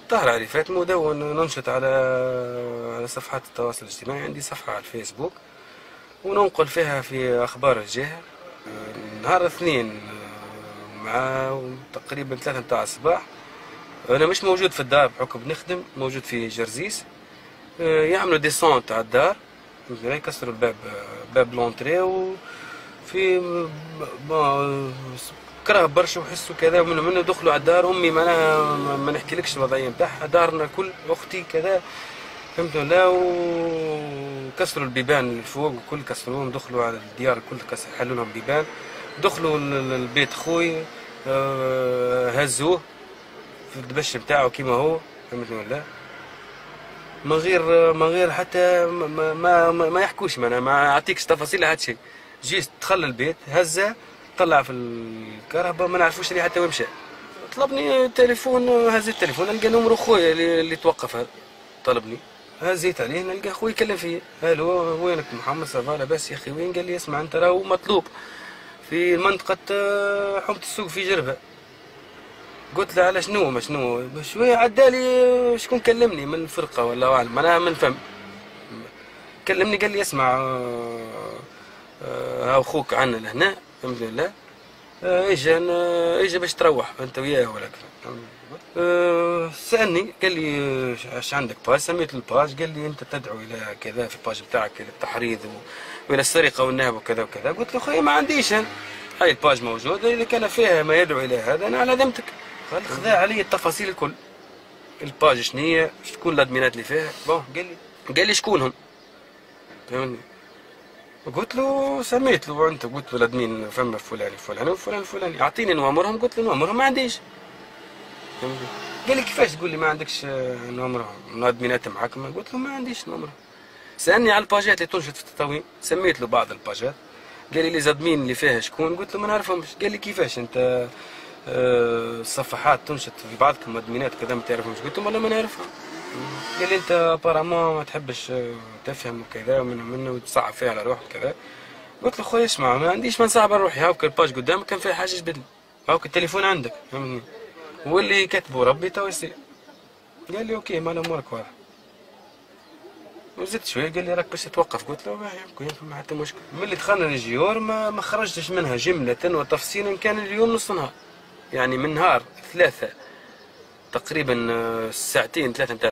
طاهر عريفات، مدون ننشط على صفحات التواصل الاجتماعي. عندي صفحة على الفيسبوك وننقل فيها في أخبار الجهة. نهار الاثنين مع تقريبا 3 متاع الصباح أنا مش موجود في الدار بحكم بنخدم، موجود في جرزيس. يعملوا ديسونت على الدار، يكسروا الباب، باب لونتري، وفي كره برشا وحسوا كذا منه دخلوا على الدار. امي معناها ما نحكيلكش الوضعيه نتاعها، دارنا الكل اختي كذا، فهمت ولا، وكسروا البيبان اللي فوق وكل كسروهم، دخلوا على الديار الكل، حلوا لهم بيبان، دخلوا البيت خوي، هزوه في الدبش بتاعه كيما هو، فهمتني ولا، من غير حتى ما يحكوش، ما يعطيكش تفاصيل حتى شيء. جيت دخل البيت هزه، طلع في الكهرباء، ما نعرفوش اللي حتى وين مشى. طلبني التليفون، هز التليفون نلقى نمرو خويا اللي توقف هذا، طلبني، هزيت عليه نلقى خويا يكلم فيا، الو وينك محمد صافا لاباس يا اخي وين؟ قال لي اسمع انت راهو مطلوب في منطقة حومة السوق في جربة. قلت له على شنو؟ ما شنو شويه عدالي شكون كلمني من الفرقه ولا اعلم، انا من فم كلمني قال لي اسمع، هاو خوك عنا لهنا، الحمد لله، اجا باش تروح انت وياه ولا كذا. سالني قال لي اش عندك باج؟ سميت له الباج، قال لي انت تدعو الى كذا في الباج بتاعك الى التحريض والى السرقه والنهب وكذا وكذا. قلت له خويا ما عنديش أنا. هاي الباج موجوده، اذا كان فيها ما يدعو الى هذا انا على ذمتك. قال خذا علي التفاصيل الكل، الباج شنية، شكون الادمينات اللي فيها. بون قال لي شكونهم، فهمني. قلت له سميت له انت، قلت له الادمين فما فلان فلان وفلان فلان، اعطيني نوامرهم. قلت له نوامرهم ما عنديش، فهمني. قال لي كيفاش تقول لي ما عندكش نوامرهم الادمينات معاك؟ قلت له ما عنديش نوامرهم. سالني على الباجات اللي تنشط في التطاوين، سميت له بعض الباجات، قال لي لي زادمين اللي فيها شكون؟ قلت له ما نعرفهمش. قال لي كيفاش انت الصفحات تنشط في بعضكم ادمينات كذا ما تعرفهمش؟ قلت له والله ما نعرفهم. قال لي انت ابارامون ما تحبش تفهم وكذا ومنه وتصعب فيها على روحك كذا. قلت له خويا اسمع، ما عنديش ما نصعب على روحي، هاوك الباج قدامك كان فيها حاجه جبد لي، هاوك التليفون عندك، فهمتني، واللي كتبه ربي تو يصير. قال لي اوكي مال امورك واضح. وزدت شويه قال لي راك باش تتوقف. قلت له ما حتى مشكل. ملي دخلنا الجيور ما خرجتش منها جمله وتفصيلا، كان اليوم نص نهار، يعني من نهار 3 تقريبا، ساعتين 3 متاع